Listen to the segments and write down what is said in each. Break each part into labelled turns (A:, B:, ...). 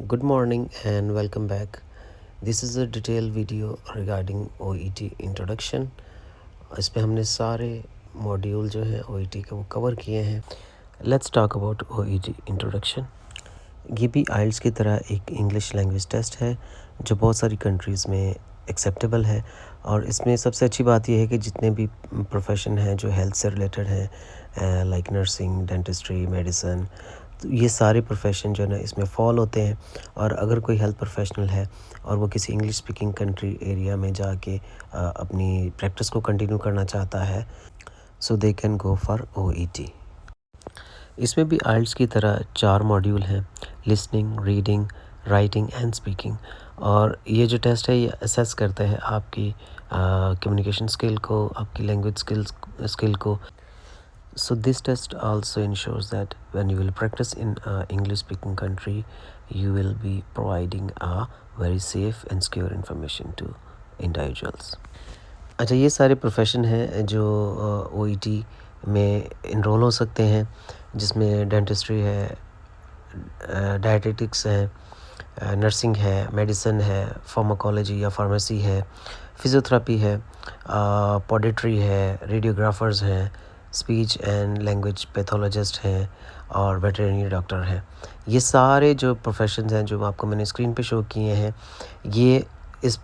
A: Good morning and welcome back. This is a detailed video regarding OET introduction. इस पे हमने सारे module जो हैं OET के वो कवर किए हैं. Let's talk about OET introduction. ये भी IELTS की तरह एक इंग्लिश लैंग्वेज टेस्ट है जो बहुत सारी कंट्रीज़ में एक्सेप्टेबल है. और इसमें सबसे अच्छी बात यह है कि जितने भी प्रोफेशन हैं जो हेल्थ से रिलेटेड हैं, लाइक नर्सिंग, डेंटिस्ट्री, मेडिसन, तो ये सारे प्रोफेशन जो है ना इसमें फॉल होते हैं. और अगर कोई हेल्थ प्रोफेशनल है और वो किसी इंग्लिश स्पीकिंग कंट्री एरिया में जाके अपनी प्रैक्टिस को कंटिन्यू करना चाहता है, so they can go for OET. इसमें भी आइल्ट्स की तरह 4 मॉड्यूल हैं: listening, reading, writing and speaking. और ये जो टेस्ट है ये असेस करता है आपकी कम्युनिकेशन स्किल को, आपकी लैंग्वेज स्किल को. So this test also ensures that when you will practice in a English speaking country, you will be providing a very safe and secure information to individuals. अच्छा, ये सारे profession हैं जो OET में enrol हो सकते हैं, जिसमें डेंटिस्ट्री है, डायटीटिक्स है, नर्सिंग है, मेडिसिन है, फार्माकोलॉजी या फार्मेसी है, फिज़ियोथेरेपी है, पॉडिट्री है, रेडियोग्राफर्स हैं, स्पीच एंड लैंग्वेज पैथोलॉजिस्ट हैं और वेटरनरी डॉक्टर हैं. ये सारे जो प्रोफेशंस हैं जो आपको मैंने स्क्रीन पे शो किए हैं, ये इस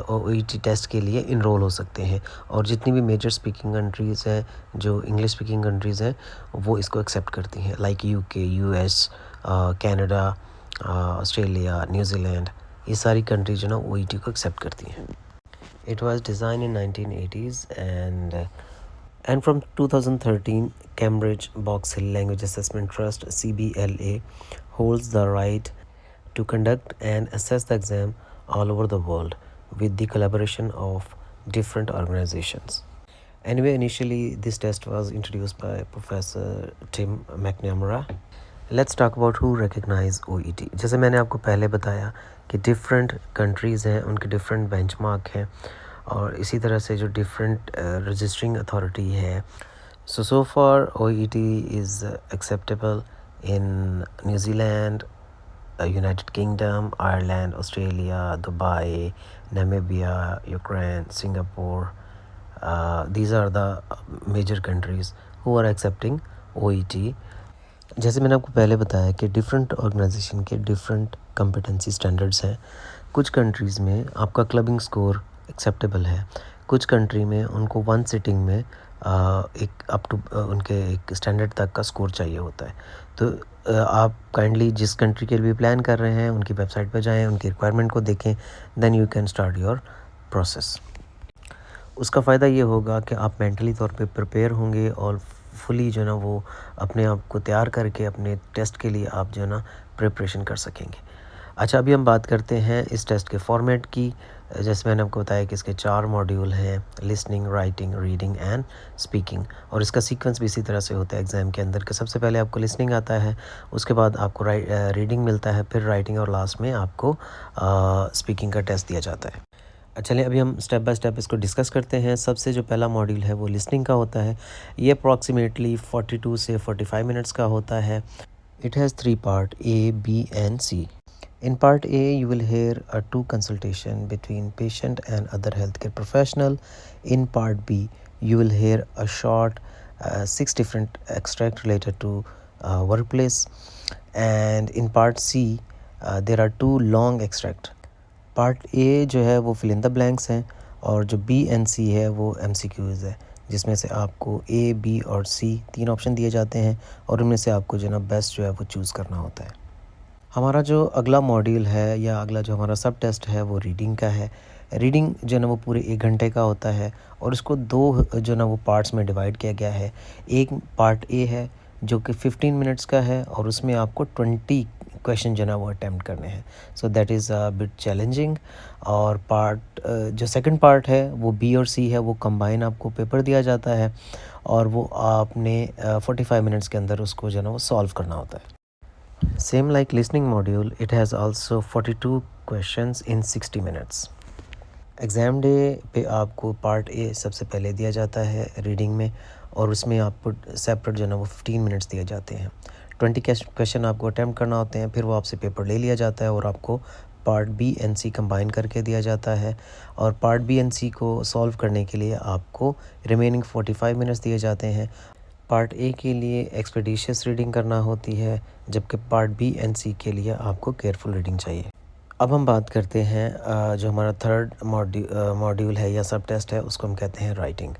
A: OET टेस्ट के लिए इनरोल हो सकते हैं. और जितनी भी मेजर स्पीकिंग कंट्रीज़ हैं, जो इंग्लिश स्पीकिंग कंट्रीज़ हैं, वो इसको एक्सेप्ट करती हैं, like UK, US, Canada, Australia, New Zealand. ये सारी कंट्रीज जो ना OET को एक्सेप्ट करती हैं. It was design in 1980s and from 2013 Cambridge Box Hill Language Assessment Trust CBLA holds the right to conduct and assess the exam all over the world with the collaboration of different organizations. Anyway, initially this test was introduced by Professor Tim McNamara. Let's talk about who recognize OET. जैसे मैंने आपको पहले बताया कि different countries हैं, उनके different benchmark हैं, और इसी तरह से जो different registering authority है. So far OET is acceptable in New Zealand, United Kingdom, Ireland, Australia, Dubai, Namibia, Ukraine, Singapore. These are the major countries who are accepting OET. जैसे मैंने आपको पहले बताया कि डिफरेंट ऑर्गेनाइजेशन के डिफरेंट कॉम्पिटेंसी स्टैंडर्ड्स हैं. कुछ कंट्रीज़ में आपका क्लबिंग स्कोर एक्सेप्टेबल है, कुछ कंट्री में उनको वन सिटिंग में एक अप टू उनके एक स्टैंडर्ड तक का स्कोर चाहिए होता है. तो आप काइंडली जिस कंट्री के लिए प्लान कर रहे हैं उनकी वेबसाइट पर जाएं, उनकी रिक्वायरमेंट को देखें, then you can start your process. उसका फ़ायदा ये होगा कि आप मेंटली तौर पे प्रिपेयर होंगे और फुली जो है ना वो अपने आप को तैयार करके अपने टेस्ट के लिए आप जो है ना प्रिपरेशन कर सकेंगे. अच्छा, अभी हम बात करते हैं इस टेस्ट के फॉर्मेट की. जैसे मैंने आपको बताया कि इसके 4 मॉड्यूल हैं: listening, writing, reading and speaking. और इसका सीक्वेंस भी इसी तरह से होता है एग्ज़ाम के अंदर कि सबसे पहले आपको लिसनिंग आता है, उसके बाद आपको रीडिंग मिलता है, फिर राइटिंग, और लास्ट में आपको स्पीकिंग का टेस्ट दिया जाता है. चलिए अभी हम स्टेप बाय स्टेप इसको डिस्कस करते हैं. सबसे जो पहला मॉड्यूल है वो लिसनिंग का होता है. ये अप्रॉक्सीमेटली 42 से 45 मिनट्स का होता है. It has 3 part, A, B and C. In part A, you will hear a 2 consultation between patient and other healthcare professional. In part B, you will hear a short 6 different extract related to workplace. And in part C, there are 2 long extract. Part A जो है वो fill in the blanks हैं, और जो B and सी है वो MCQs है, जिसमें से आपको A, B और C 3 ऑप्शन दिए जाते हैं, और उनमें से आपको जो है ना बेस्ट जो है वो चूज़ करना होता है. हमारा जो अगला मॉड्यूल है या अगला जो हमारा सब टेस्ट है वो रीडिंग का है. रीडिंग जो है ना वो पूरे 1 घंटे का होता है, और इसको 2 जो ना वो पार्ट्स में डिवाइड किया गया है. एक पार्ट ए है जो कि 15 मिनट्स का है, और उसमें आपको 20 क्वेश्चन जो ना वो अटैम्प्ट करने हैं. So that is a bit challenging. और जो सेकंड पार्ट है वो बी और सी है, वो कंबाइन आपको पेपर दिया जाता है, और वो आपने 45 मिनट्स के अंदर उसको जो ना वो सॉल्व करना होता है. Same like listening module, it has also 42 questions in 60 minutes. Exam day पे आपको पार्ट ए सबसे पहले दिया जाता है रीडिंग में, और उसमें आपको सेपरेट जो है ना वो 15 मिनट्स दिए जाते हैं. 20 क्वेश्चन आपको अटैम्प्ट करना होते हैं, फिर वो आपसे पेपर ले लिया जाता है और आपको part B and C combine करके दिया जाता है। और पार्ट बी एंड सी को सॉल्व करने के लिए आपको रिमेनिंग 45 मिनट्स दिए जाते हैं। पार्ट ए के लिए एक्सपेडिशियस रीडिंग करना होती है, जबकि पार्ट बी एंड सी के लिए आपको केयरफुल रीडिंग चाहिए। अब हम बात करते हैं जो हमारा थर्ड मॉड्यूल है या सब टेस्ट है, उसको हम कहते हैं राइटिंग।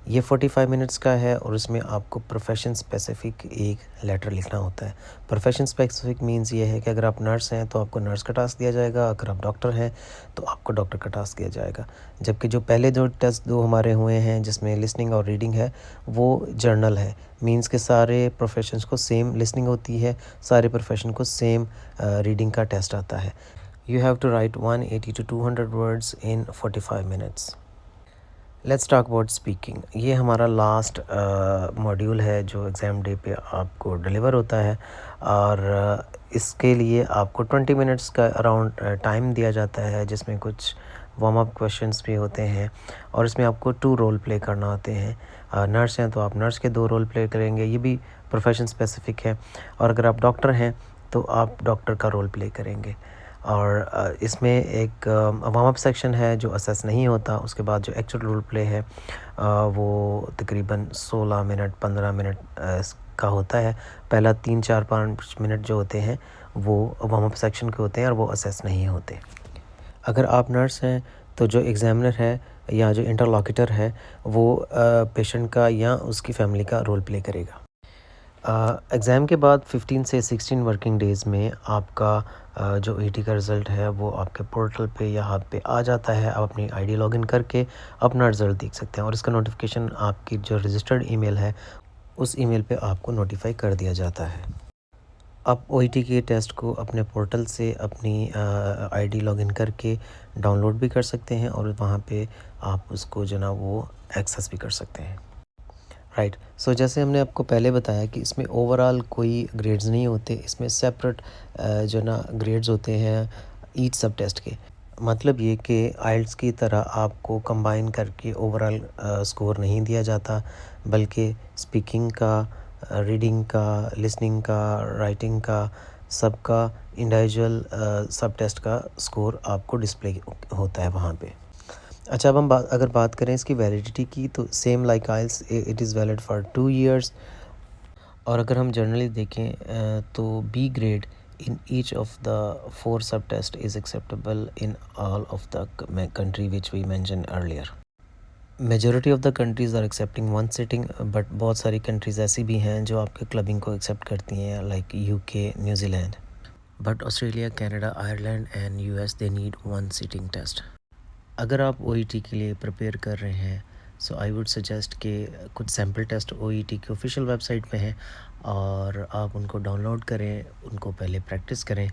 A: ये 45 मिनट्स का है और इसमें आपको प्रोफेशन स्पेसिफ़िक एक लेटर लिखना होता है। प्रोफेशन स्पेसिफ़िक मींस ये है कि अगर आप नर्स हैं तो आपको नर्स का टास्क दिया जाएगा, अगर आप डॉक्टर हैं तो आपको डॉक्टर का टास्क दिया जाएगा। जबकि जो पहले जो टेस्ट दो हमारे हुए हैं जिसमें लिसनिंग और रीडिंग है, वो जर्नल है। मींस के सारे प्रोफेशंस को सेम लिसनिंग होती है, सारे प्रोफेशन को सेम रीडिंग का टेस्ट आता है। You have to write 180 to 200 words in 45 minutes. Let's talk about speaking. ये हमारा लास्ट मॉड्यूल है जो एग्ज़ाम डे पे आपको डिलीवर होता है और इसके लिए आपको 20 मिनट्स का अराउंड टाइम दिया जाता है, जिसमें कुछ वार्म अप क्वेश्चंस भी होते हैं और इसमें आपको 2 रोल प्ले करना होते हैं। नर्स हैं तो आप नर्स के 2 रोल प्ले करेंगे, ये भी प्रोफेशन स्पेसिफ़िक है। और अगर आप डॉक्टर हैं तो आप डॉक्टर का रोल प्ले करेंगे। और इसमें एक वार्म अप सेक्शन है जो असेस नहीं होता। उसके बाद जो एक्चुअल रोल प्ले है वो तकरीबन 16 मिनट 15 मिनट का होता है। पहला 3 4 5 मिनट जो होते हैं वो वार्म अप सेक्शन के होते हैं और वो असेस नहीं होते। अगर आप नर्स हैं तो जो एग्ज़ामिनर है या जो इंटरलॉक्यूटर है वो पेशेंट का या उसकी फैमिली का रोल प्ले करेगा। एग्ज़ाम के बाद 15 से 16 वर्किंग डेज़ में आपका जो ईटी का रिज़ल्ट है वो आपके पोर्टल पे या हाथ पे आ जाता है। आप अपनी आईडी लॉगिन करके अपना रिज़ल्ट देख सकते हैं और इसका नोटिफिकेशन आपकी जो रजिस्टर्ड ईमेल है उस ईमेल पे आपको नोटिफाई कर दिया जाता है। आप ओईटी के टेस्ट को अपने पोर्टल से अपनी आईडी लॉगिन करके डाउनलोड भी कर सकते हैं और वहाँ पे आप उसको जो ना वो एक्सेस भी कर सकते हैं। राइट, सो जैसे हमने आपको पहले बताया कि इसमें ओवरऑल कोई ग्रेड्स नहीं होते, इसमें सेपरेट जो ना ग्रेड्स होते हैं ईच सब टेस्ट के। मतलब ये कि आइल्स की तरह आपको कंबाइन करके ओवरऑल स्कोर नहीं दिया जाता, बल्कि स्पीकिंग का, रीडिंग का, लिसनिंग का, राइटिंग का, सबका इंडिविजुअल सब टेस्ट का स्कोर आपको डिस्प्ले होता है वहाँ पे। अच्छा, अब हम अगर बात करें इसकी वैलिडिटी की तो same like IELTS it is valid for 2 years. और अगर हम जनरली देखें तो B grade in each of the 4 sub test is acceptable in all of the country which we mention earlier. Majority of the countries are accepting 1 sitting, but बहुत सारी countries ऐसी भी हैं जो आपके क्लबिंग को एक्सेप्ट करती हैं, like UK, New Zealand. But Australia, Canada, Ireland and US they need 1 sitting test. अगर आप ओईटी के लिए प्रिपेयर कर रहे हैं सो आई वुड सजेस्ट कि कुछ सैम्पल टेस्ट ओईटी की ऑफिशियल वेबसाइट पे हैं और आप उनको डाउनलोड करें, उनको पहले प्रैक्टिस करें,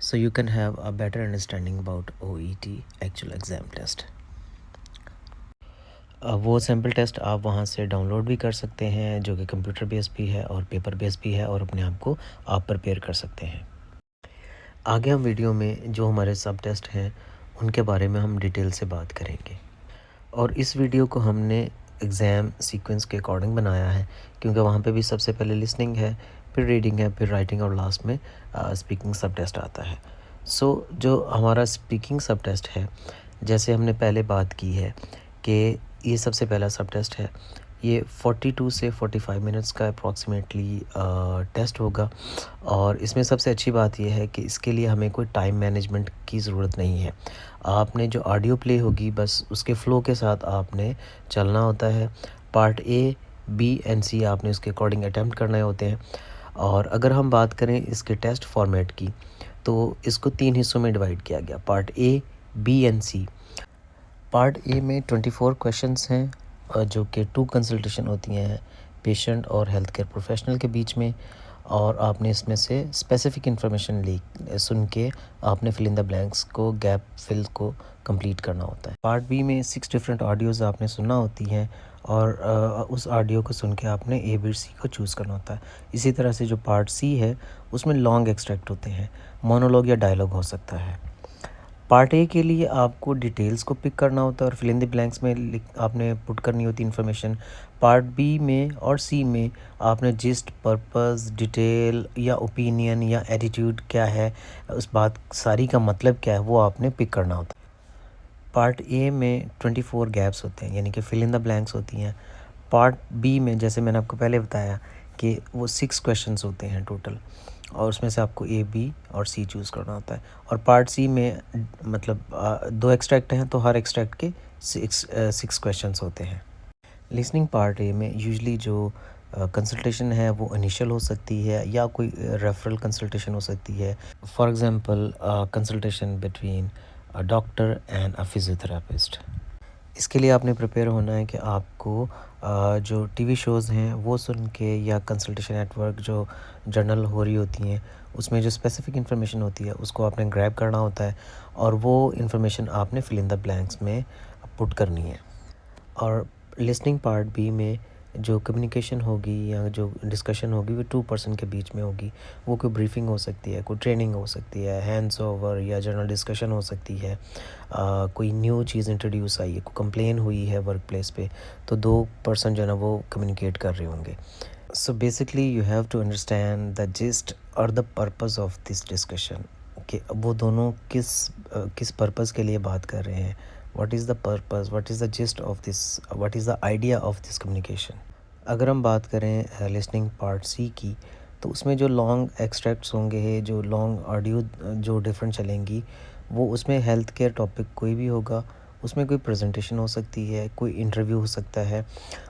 A: so you can have a better understanding about OET actual exam test. वो सैम्पल टेस्ट आप वहाँ से डाउनलोड भी कर सकते हैं, जो कि कंप्यूटर बेस्ड भी है और पेपर बेस्ड भी है, और अपने आप को आप प्रिपेयर कर सकते हैं। आगे हम वीडियो में जो हमारे सब टेस्ट हैं उनके बारे में हम डिटेल से बात करेंगे। और इस वीडियो को हमने एग्ज़ाम सीक्वेंस के अकॉर्डिंग बनाया है, क्योंकि वहाँ पे भी सबसे पहले लिसनिंग है, फिर रीडिंग है, फिर राइटिंग और लास्ट में स्पीकिंग सब टेस्ट आता है। सो जो हमारा स्पीकिंग सब टेस्ट है, जैसे हमने पहले बात की है कि ये सबसे पहला सब टेस्ट है, ये 42 से 45 मिनट्स का अप्रॉक्सीमेटली टेस्ट होगा। और इसमें सबसे अच्छी बात यह है कि इसके लिए हमें कोई टाइम मैनेजमेंट की ज़रूरत नहीं है। आपने जो ऑडियो प्ले होगी बस उसके फ़्लो के साथ आपने चलना होता है। पार्ट ए, बी एंड सी आपने उसके अकॉर्डिंग अटैम्प्ट करने होते हैं। और अगर हम बात करें इसके टेस्ट फॉर्मेट की तो इसको 3 हिस्सों में डिवाइड किया गया, part A, B and C. Part A में 24 क्वेश्चंस हैं जो कि 2 कंसल्टेशन होती हैं पेशेंट और हेल्थ केयर प्रोफेशनल के बीच में, और आपने इसमें से स्पेसिफिक इन्फॉर्मेशन सुन के आपने फिल इन द ब्लैंक्स को, गैप फिल को कंप्लीट करना होता है। पार्ट बी में 6 डिफरेंट ऑडियोज़ आपने सुनना होती हैं और उस ऑडियो को सुन के आपने ए बी सी को चूज़ करना होता है। इसी तरह से जो पार्ट सी है उसमें लॉन्ग एक्सट्रैक्ट होते हैं, मोनोलॉग या डायलॉग हो सकता है। पार्ट ए के लिए आपको डिटेल्स को पिक करना होता है और फिल इन द ब्लैंक्स में आपने पुट करनी होती इन्फॉर्मेशन। पार्ट बी में और सी में आपने जिस्ट, पर्पस, डिटेल या ओपिनियन या एटीट्यूड क्या है, उस बात सारी का मतलब क्या है, वो आपने पिक करना होता है। पार्ट ए में 24 गैप्स होते हैं, यानी कि फिल इन द ब्लैंक्स होती हैं। पार्ट बी में जैसे मैंने आपको पहले बताया कि वो 6 क्वेश्चंस होते हैं टोटल, और उसमें से आपको ए, बी और सी चूज़ करना होता है। और पार्ट सी में मतलब 2 एक्सट्रैक्ट हैं, तो हर एक्सट्रैक्ट के 6 क्वेश्चंस होते हैं। लिसनिंग पार्ट ए में यूजुअली जो कंसल्टेशन है वो इनिशियल हो सकती है या कोई रेफरल कंसल्टेशन हो सकती है। For example consultation between a doctor and a physiotherapist. इसके लिए आपने प्रिपेयर होना है कि आपको जो टीवी शोज़ हैं वो सुन के या कंसल्टेशन नेटवर्क जो जर्नल हो रही होती हैं उसमें जो स्पेसिफिक इन्फॉर्मेशन होती है उसको आपने ग्रैब करना होता है, और वो इन्फॉर्मेशन आपने फिल इन द ब्लैंक्स में पुट करनी है। और लिसनिंग पार्ट बी में जो कम्युनिकेशन होगी या जो डिस्कशन होगी वो 2 पर्सन के बीच में होगी। वो कोई ब्रीफिंग हो सकती है, कोई ट्रेनिंग हो सकती है, हैंड्स ओवर या जनरल डिस्कशन हो सकती है। कोई न्यू चीज़ इंट्रोड्यूस आई है, कोई कंप्लेन हुई है वर्क प्लेस पे, तो 2 पर्सन जो है ना वो कम्युनिकेट कर रहे होंगे। So basically you have to understand the gist और the purpose of this discussion, कि वो दोनों किस पर्पस के लिए बात कर रहे हैं। What is the purpose, what is the gist of this, what is the idea of this communication. अगर हम बात करें लिसनिंग पार्ट सी की, तो उसमें जो लॉन्ग एक्सट्रैक्ट्स होंगे, जो लॉन्ग ऑडियो जो डिफरेंट चलेंगी, वो उसमें हेल्थ केयर टॉपिक कोई भी होगा, उसमें कोई प्रेजेंटेशन हो सकती है, कोई इंटरव्यू हो सकता है,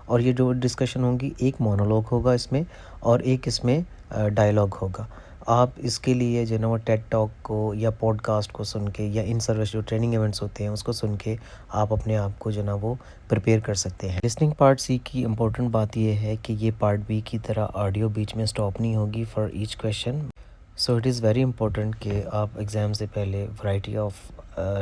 A: और ये जो डिस्कशन होंगी एक मोनोलॉग होगा इसमें और एक इसमें डायलॉग होगा। आप इसके लिए जो है ना वो टेड टॉक को या पॉडकास्ट को सुन के या इन सर्विस जो ट्रेनिंग इवेंट्स होते हैं उसको सुन के आप अपने आप को जो है ना वो प्रिपेयर कर सकते हैं। लिसनिंग पार्ट सी की इम्पोर्टेंट बात ये है कि ये पार्ट बी की तरह ऑडियो बीच में स्टॉप नहीं होगी for each question. So it is very important कि आप एग्ज़ाम से पहले वैरायटी ऑफ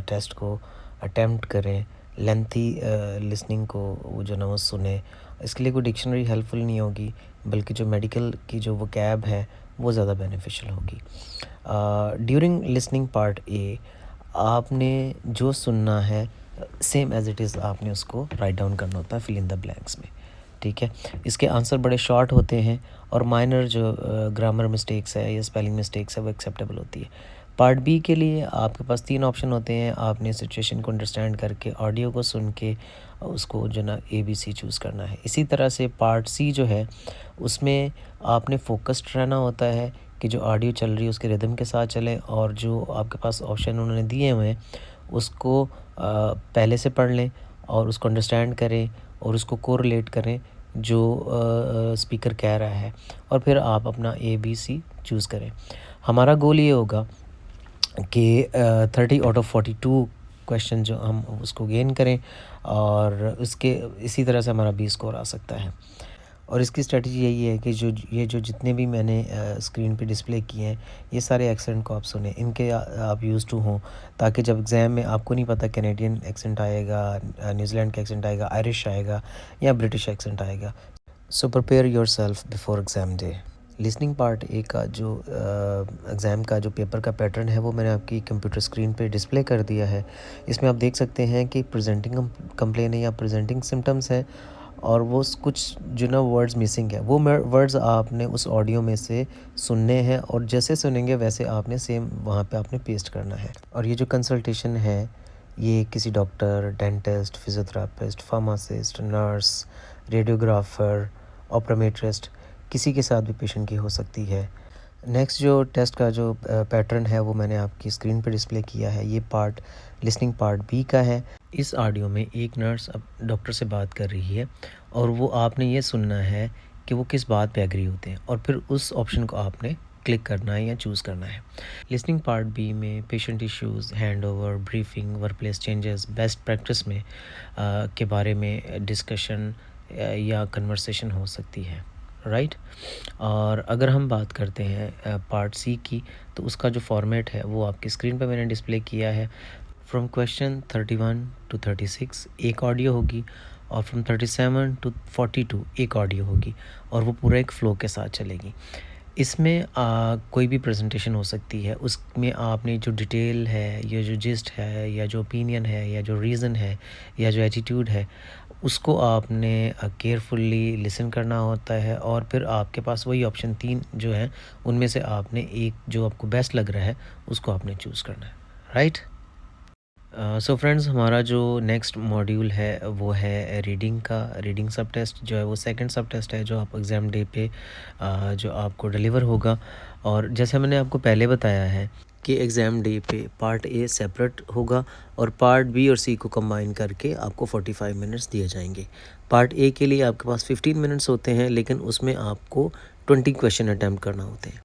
A: टेस्ट को अटेम्प्ट करें, लेंथी लिसनिंग को वो जो ना वो सुने। इसके लिए कोई डिक्शनरी हेल्पफुल नहीं होगी, बल्कि जो मेडिकल की जो वोकैब है वो ज़्यादा बेनिफिशियल होगी। ड्यूरिंग लिसनिंग पार्ट ए आपने जो सुनना है सेम एज़ इट इज़ आपने उसको राइट डाउन करना होता है फिल इन द ब्लैंक्स में, ठीक है। इसके आंसर बड़े शॉर्ट होते हैं और माइनर जो ग्रामर मिस्टेक्स है या स्पेलिंग मिस्टेक्स है वो एक्सेप्टेबल होती है। पार्ट बी के लिए आपके पास 3 ऑप्शन होते हैं। आपने सिचुएशन को अंडरस्टैंड करके ऑडियो को सुन के उसको जो ना ए बी सी चूज़ करना है। इसी तरह से पार्ट सी जो है उसमें आपने फोकस्ड रहना होता है कि जो ऑडियो चल रही है उसके रिदम के साथ चलें, और जो आपके पास ऑप्शन उन्होंने दिए हुए हैं उसको पहले से पढ़ लें और उसको अंडरस्टैंड करें और उसको कोरिलेट करें जो स्पीकर कह रहा है, और फिर आप अपना ए बी सी चूज़ करें। हमारा गोल ये होगा कि 30 आउट ऑफ 42 क्वेश्चन जो हम उसको गेन करें, और उसके इसी तरह से हमारा बी स्कोर आ सकता है। और इसकी स्ट्रेटजी यही है कि जो जितने भी मैंने स्क्रीन पे डिस्प्ले किए हैं ये सारे एक्सेंट को आप सुने, इनके आप यूज़ टू हों, ताकि जब एग्ज़ाम में आपको नहीं पता कैनेडियन एक्सेंट आएगा, न्यूजीलैंड का एक्सेंट आएगा, आयरिश आएगा या ब्रिटिश एक्सेंट आएगा। So prepare yourself before exam day. Listening part A का जो एग्ज़ाम का जो पेपर का पैटर्न है वो मैंने आपकी कंप्यूटर स्क्रीन पे डिस्प्ले कर दिया है। इसमें आप देख सकते हैं कि प्रेजेंटिंग कंप्लेन है या प्रेजेंटिंग सिम्टम्स है, और वो कुछ जो ना वर्ड्स मिसिंग है, वो वर्ड्स आपने उस ऑडियो में से सुनने हैं, और जैसे सुनेंगे वैसे आपने सेम वहाँ पे आपने पेस्ट करना है। और ये जो कंसल्टेशन है ये किसी doctor, dentist, physiotherapist, pharmacist, nurse, radiographer, optometrist किसी के साथ भी पेशेंट की हो सकती है। नेक्स्ट जो टेस्ट का जो पैटर्न है वो मैंने आपकी स्क्रीन पे डिस्प्ले किया है। ये पार्ट लिसनिंग पार्ट बी का है। इस ऑडियो में एक नर्स अब डॉक्टर से बात कर रही है और वो आपने ये सुनना है कि वो किस बात पे एग्री होते हैं, और फिर उस ऑप्शन को आपने क्लिक करना है या चूज़ करना है। लिसनिंग पार्ट बी में patient issues, hand over, briefing, work place changes, best practice में के बारे में डिस्कशन या कन्वर्सेशन हो सकती है, राइट। और अगर हम बात करते हैं पार्ट सी की, तो उसका जो फॉर्मेट है वो आपकी स्क्रीन पे मैंने डिस्प्ले किया है। फ्रॉम क्वेश्चन 31 टू 36 एक ऑडियो होगी, और फ्रॉम 37 टू 42 एक ऑडियो होगी, और वो पूरा एक फ़्लो के साथ चलेगी। इसमें कोई भी प्रेजेंटेशन हो सकती है, उसमें आपने जो डिटेल है या जो जिस्ट है या जो ओपिनियन है या जो रीज़न है या जो एटीट्यूड है, उसको आपने केयरफुली लिसन करना होता है और फिर आपके पास वही ऑप्शन 3 जो हैं, उनमें से आपने एक जो आपको बेस्ट लग रहा है, उसको आपने चूज़ करना है, राइट? सो फ्रेंड्स, हमारा जो नेक्स्ट मॉड्यूल है वो है रीडिंग का। रीडिंग सब टेस्ट जो है वो सेकंड सब टेस्ट है जो आप एग्ज़ाम डे पे जो आपको डिलीवर होगा। और जैसे मैंने आपको पहले बताया है कि एग्ज़ाम डे पे पार्ट ए सेपरेट होगा और पार्ट बी और सी को कंबाइन करके आपको 45 मिनट्स दिए जाएंगे। पार्ट ए के लिए आपके पास 15 मिनट्स होते हैं, लेकिन उसमें आपको 20 क्वेश्चन अटैम्प्ट करना होते हैं।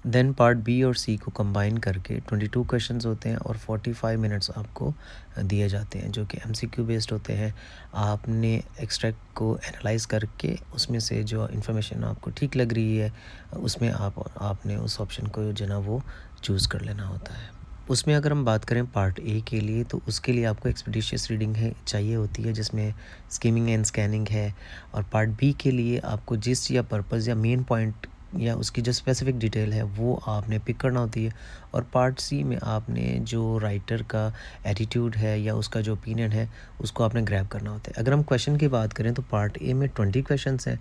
A: देन पार्ट बी और सी को कंबाइन करके 22 क्वेश्चंस होते हैं और 45 मिनट्स आपको दिए जाते हैं, जो कि एमसीक्यू बेस्ड होते हैं। आपने एक्सट्रैक्ट को एनालाइज करके उसमें से जो इन्फॉर्मेशन आपको ठीक लग रही है, उसमें आपने उस ऑप्शन को जो ना वो चूज़ कर लेना होता है। उसमें अगर हम बात करें पार्ट ए के लिए, तो उसके लिए आपको एक्सपीडिशियस रीडिंग है चाहिए होती है, जिसमें स्कीमिंग एंड स्कैनिंग है। और पार्ट बी के लिए आपको जिस या पर्पज़ या मेन पॉइंट या उसकी जो स्पेसिफिक डिटेल है वो आपने पिक करना होती है। और पार्ट सी में आपने जो राइटर का एटीट्यूड है या उसका जो ओपिनियन है, उसको आपने ग्रैब करना होता है। अगर हम क्वेश्चन की बात करें तो पार्ट ए में 20 क्वेश्चंस हैं,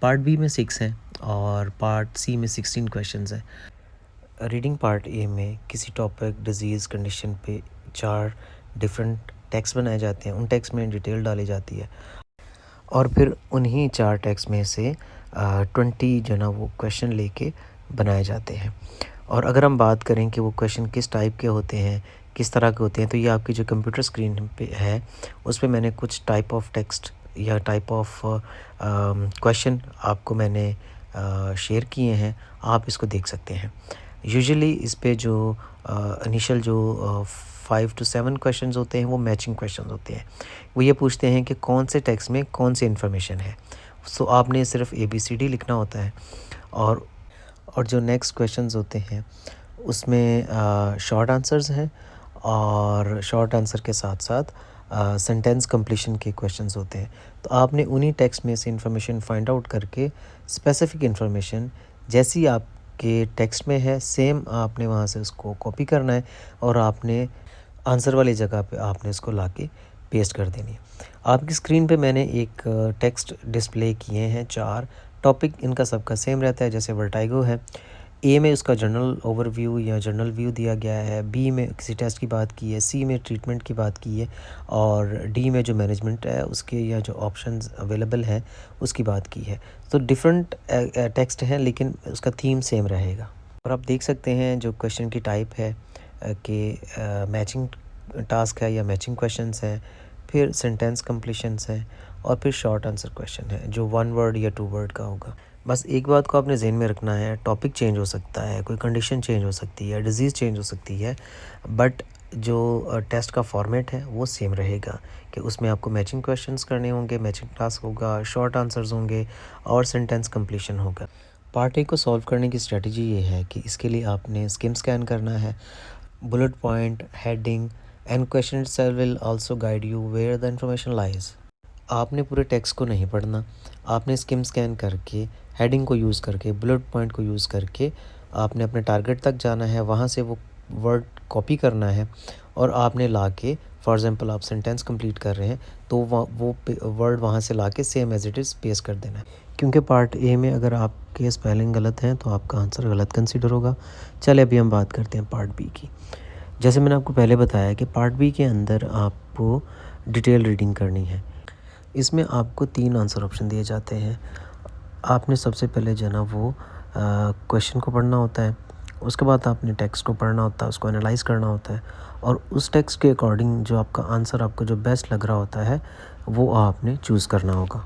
A: पार्ट बी में 6 हैं और पार्ट सी में 16 क्वेश्चंस हैं। रीडिंग पार्ट ए में किसी टॉपिक, डिजीज़, कंडीशन पे 4 डिफरेंट टेक्स्ट बनाए जाते हैं। उन टेक्स्ट में डिटेल डाली जाती है और फिर उन्हीं 4 टेक्स्ट में से 20 जो ना वो क्वेश्चन लेके बनाए जाते हैं। और अगर हम बात करें कि वो क्वेश्चन किस टाइप के होते हैं, किस तरह के होते हैं, तो ये आपकी जो कंप्यूटर स्क्रीन पे है, उस पे मैंने कुछ टाइप ऑफ टेक्स्ट या टाइप ऑफ क्वेश्चन आपको मैंने शेयर किए हैं। आप इसको देख सकते हैं। यूजुअली इस पे जो इनिशियल जो 5 to 7 क्वेश्चंस होते हैं वो मैचिंग क्वेश्चंस होते हैं। वो ये पूछते हैं कि कौन से टेक्स्ट में कौन सी इन्फॉर्मेशन है। सो आपने सिर्फ ABCD लिखना होता है। और जो नेक्स्ट क्वेश्चंस होते हैं उसमें शॉर्ट आंसर्स हैं और शॉर्ट आंसर के साथ साथ सेंटेंस कंप्लीशन के क्वेश्चंस होते हैं। तो आपने उन्हीं टेक्स्ट में से इंफॉर्मेशन फाइंड आउट करके स्पेसिफिक इंफॉर्मेशन जैसी आपके टेक्स्ट में है, सेम आपने वहाँ से उसको कॉपी करना है और आपने आंसर वाली जगह पे आपने इसको लाके पेस्ट कर देनी है। आपकी स्क्रीन पे मैंने एक टेक्स्ट डिस्प्ले किए हैं 4 टॉपिक, इनका सबका सेम रहता है। जैसे वर्टाइगो है, ए में उसका जनरल ओवरव्यू या जनरल व्यू दिया गया है, बी में किसी टेस्ट की बात की है, सी में ट्रीटमेंट की बात की है और डी में जो मैनेजमेंट है उसके या जो ऑप्शंस अवेलेबल हैं उसकी बात की है। तो डिफरेंट टेक्स्ट हैं लेकिन उसका थीम सेम रहेगा। और आप देख सकते हैं जो क्वेश्चन की टाइप है कि मैचिंग टास्क है या मैचिंग क्वेश्चंस हैं, फिर सेंटेंस कंप्लीशंस हैं और फिर शॉर्ट आंसर क्वेश्चन है जो 1 वर्ड या 2 वर्ड का होगा। बस एक बात को आपने ज़हन में रखना है, टॉपिक चेंज हो सकता है, कोई कंडीशन चेंज हो सकती है, डिज़ीज़ चेंज हो सकती है, बट जो टेस्ट का फॉर्मेट है वो सेम रहेगा कि उसमें आपको मैचिंग क्वेश्चंस करने होंगे, मैचिंग टास्क होगा, शॉर्ट आंसर्स होंगे और सेंटेंस कंप्लीशन होगा। पार्ट ए को सॉल्व करने की स्ट्रेटजी ये है कि इसके लिए आपने स्किम स्कैन करना है। Bullet point, heading and question itself will also guide you where the information lies. आपने पूरे टेक्स्ट को नहीं पढ़ना, आपने स्किम स्कैन करके, हेडिंग को यूज़ करके, बुलेट पॉइंट को यूज़ करके आपने अपने टारगेट तक जाना है, वहाँ से वो वर्ड कॉपी करना है और आपने ला के, फॉर एग्ज़ाम्पल आप सेंटेंस कंप्लीट कर रहे हैं तो वो वर्ड वहाँ से ला के same as it is paste कर देना है। क्योंकि पार्ट ए में अगर आपके स्पेलिंग गलत हैं तो आपका आंसर गलत कंसीडर होगा। चले अभी हम बात करते हैं पार्ट बी की। जैसे मैंने आपको पहले बताया कि पार्ट बी के अंदर आपको डिटेल रीडिंग करनी है। इसमें आपको 3 आंसर ऑप्शन दिए जाते हैं। आपने सबसे पहले जो है ना वो क्वेश्चन को पढ़ना होता है, उसके बाद आपने टेक्स्ट को पढ़ना होता है, उसको एनालाइज़ करना होता है और उस टेक्स्ट के अकॉर्डिंग जो आपका आंसर आपको जो बेस्ट लग रहा होता है वो आपने चूज़ करना होगा।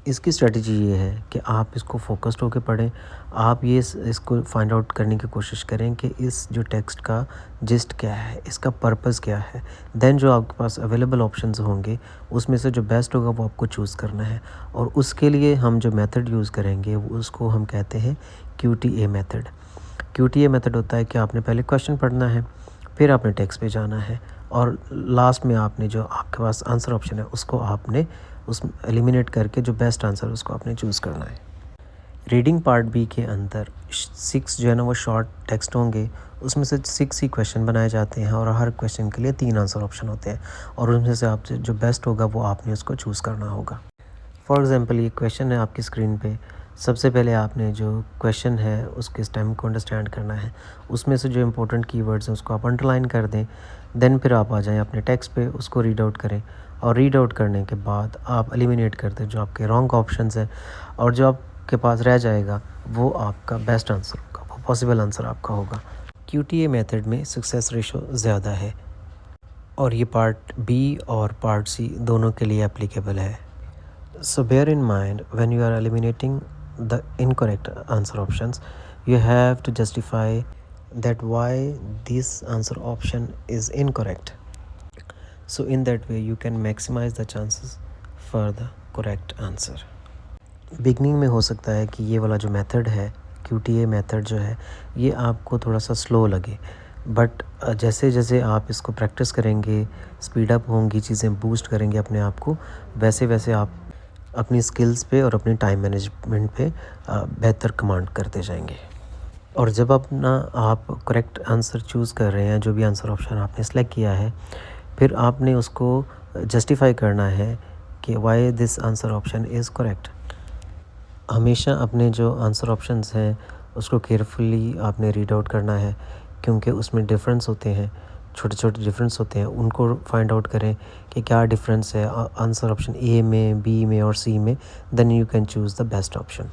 A: इसकी स्ट्रेटजी ये है कि आप इसको फोकस्ड होकर पढ़ें। आप ये इसको फाइंड आउट करने की कोशिश करें कि इस जो टेक्स्ट का जिस्ट क्या है, इसका पर्पस क्या है। देन जो आपके पास अवेलेबल ऑप्शंस होंगे उसमें से जो बेस्ट होगा वो आपको चूज़ करना है और उसके लिए हम जो मेथड यूज़ करेंगे वो उसको हम कहते हैं QTA मेथड। QTA मेथड होता है कि आपने पहले क्वेश्चन पढ़ना है, फिर आपने टेक्स्ट पे जाना है और लास्ट में आपने जो आपके पास आंसर ऑप्शन है उसको आपने उस एलिमिनेट करके जो बेस्ट आंसर उसको आपने चूज़ करना है। रीडिंग पार्ट बी के अंदर 6 जो है ना वो शॉर्ट टेक्स्ट होंगे, उसमें से 6 ही क्वेश्चन बनाए जाते हैं और हर क्वेश्चन के लिए 3 आंसर ऑप्शन होते हैं और उनमें से आपसे जो बेस्ट होगा वो आपने उसको चूज़ करना होगा। फॉर एग्ज़ाम्पल ये क्वेश्चन है आपकी स्क्रीन पे, सबसे पहले आपने जो क्वेश्चन है उसके स्टेम को अंडरस्टैंड करना है, उसमें से जो इंपॉर्टेंट कीवर्ड्स हैं उसको आप अंडरलाइन कर दें। देन फिर आप आ जाएँ अपने टेक्स्ट पे, उसको रीड आउट करें और रीड आउट करने के बाद आप एलिमिनेट कर दें जो आपके रॉन्ग ऑप्शंस हैं और जो आपके पास रह जाएगा वो आपका बेस्ट आंसर होगा, वो पॉसिबल आंसर आपका होगा। QTA मेथड में सक्सेस रेशो ज़्यादा है और ये पार्ट बी और पार्ट सी दोनों के लिए एप्लीकेबल है। So bear in mind when you are eliminating the incorrect answer options, you have to justify that why this answer option is incorrect. So in that way you can maximize the chances for the correct answer. Beginning में हो सकता है कि ये वाला जो method है QTA method जो है ये आपको थोड़ा सा स्लो लगे, बट जैसे जैसे आप इसको प्रैक्टिस करेंगे, स्पीड अप होंगी चीज़ें, बूस्ट करेंगे अपने आप को, वैसे वैसे आप अपनी स्किल्स पे और अपनी टाइम मैनेजमेंट पे बेहतर कमांड करते जाएंगे। और जब अपना आप करेक्ट आंसर चूज़ कर रहे हैं, जो भी आंसर ऑप्शन आपने सेलेक्ट किया है, फिर आपने उसको जस्टिफाई करना है कि why this answer option is correct. हमेशा अपने जो आंसर ऑप्शंस हैं उसको केयरफुली आपने रीड आउट करना है, क्योंकि उसमें डिफरेंस होते हैं, छोटे छोटे डिफरेंस होते हैं, उनको फाइंड आउट करें कि क्या डिफरेंस है आंसर ऑप्शन ए में, बी में और सी में, then you can choose the best option.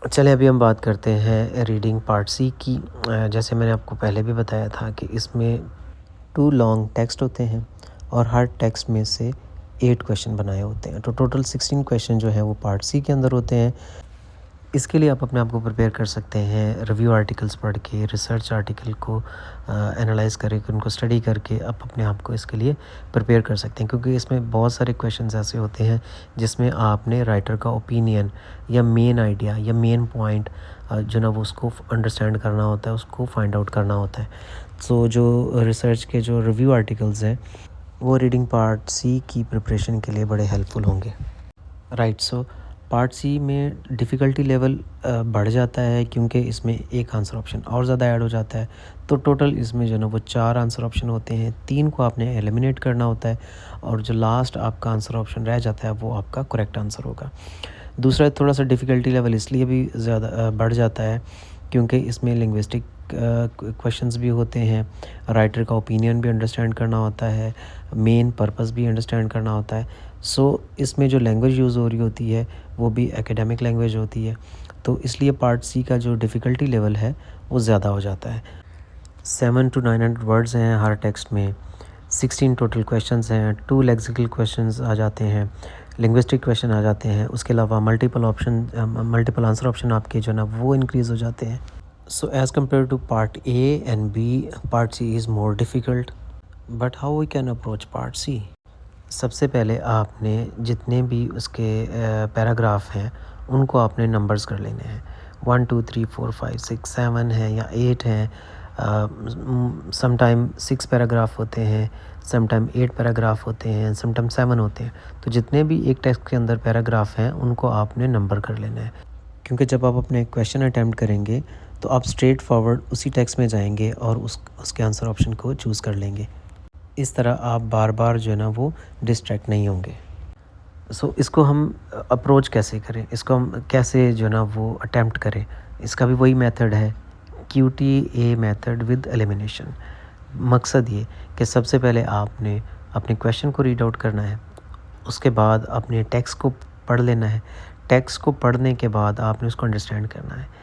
A: चलें अभी हम बात करते हैं रीडिंग पार्ट सी की। जैसे मैंने आपको पहले भी बताया था कि इसमें 2 लॉन्ग टेक्स्ट होते हैं और हर टेक्स्ट में से 8 क्वेश्चन बनाए होते हैं, तो टोटल 16 क्वेश्चन जो है वो पार्ट सी के अंदर होते हैं। इसके लिए आप अपने आप को प्रिपेयर कर सकते हैं रिव्यू आर्टिकल्स पढ़ के, रिसर्च आर्टिकल को एनालाइज़ करके, उनको स्टडी करके आप अपने आप को इसके लिए प्रिपेयर कर सकते हैं, क्योंकि इसमें बहुत सारे क्वेश्चंस ऐसे होते हैं जिसमें आपने राइटर का ओपिनियन या मेन आइडिया या मेन पॉइंट जो ना वो उसको अंडरस्टैंड करना होता है, उसको फाइंड आउट करना होता है। सो जो रिसर्च के जो रिव्यू आर्टिकल्स हैं वो रीडिंग पार्ट सी की प्रिपरेशन के लिए बड़े हेल्पफुल होंगे। राइट, सो पार्ट सी में डिफ़िकल्टी लेवल बढ़ जाता है क्योंकि इसमें एक आंसर ऑप्शन और ज़्यादा ऐड हो जाता है, तो टोटल इसमें जो है ना वो 4 आंसर ऑप्शन होते हैं, 3 को आपने एलिमिनेट करना होता है और जो लास्ट आपका आंसर ऑप्शन रह जाता है वो आपका करेक्ट आंसर होगा। दूसरा, थोड़ा सा डिफ़िकल्टी लेवल इसलिए भी ज़्यादा बढ़ जाता है क्योंकि इसमें लिंग्विस्टिक क्वेश्चंस भी होते हैं, राइटर का ओपिनियन भी अंडरस्टैंड करना होता है, मेन पर्पस भी अंडरस्टैंड करना होता है। सो इसमें जो लैंग्वेज यूज़ हो रही होती है वो भी एकेडमिक लैंग्वेज होती है, तो इसलिए पार्ट सी का जो डिफ़िकल्टी लेवल है वो ज़्यादा हो जाता है। 700 to 900 वर्ड्स हैं हर टेक्स्ट में, 16 टोटल क्वेश्चंस हैं, 2 लेक्सिकल क्वेश्चंस आ जाते हैं, लिंग्विस्टिक क्वेश्चन आ जाते हैं, उसके अलावा मल्टीपल आंसर ऑप्शन आपके जो ना वो इंक्रीज़ हो जाते हैं। So as compared to part A and B, part C is more difficult. But how we can approach part C? सबसे पहले आपने जितने भी उसके पैराग्राफ हैं उनको आपने नंबर्स कर लेने हैं। 1 2 3 4 5 6 7 हैं या 8 हैं, समटाइम 6 पैराग्राफ होते हैं, समटाइम 8 पैराग्राफ होते हैं, समटाइम 7 होते हैं। तो जितने भी एक टेक्स्ट के अंदर पैराग्राफ हैं उनको आपने नंबर कर लेना है, क्योंकि जब आप अपने क्वेश्चन अटैम्प्ट करेंगे तो आप स्ट्रेट फॉरवर्ड उसी टेक्स्ट में जाएंगे और उसके आंसर ऑप्शन को चूज़ कर लेंगे। इस तरह आप बार बार जो है ना वो डिस्ट्रैक्ट नहीं होंगे। सो इसको हम अप्रोच कैसे करें, इसको हम कैसे जो है ना वो अटैम्प्ट करें, इसका भी वही मेथड है, QTA मेथड विद एलिमिनेशन। मकसद ये कि सबसे पहले आपने अपने क्वेश्चन को रीड आउट करना है, उसके बाद अपने टेक्स्ट को पढ़ लेना है, टेक्स्ट को पढ़ने के बाद आपने उसको अंडरस्टैंड करना है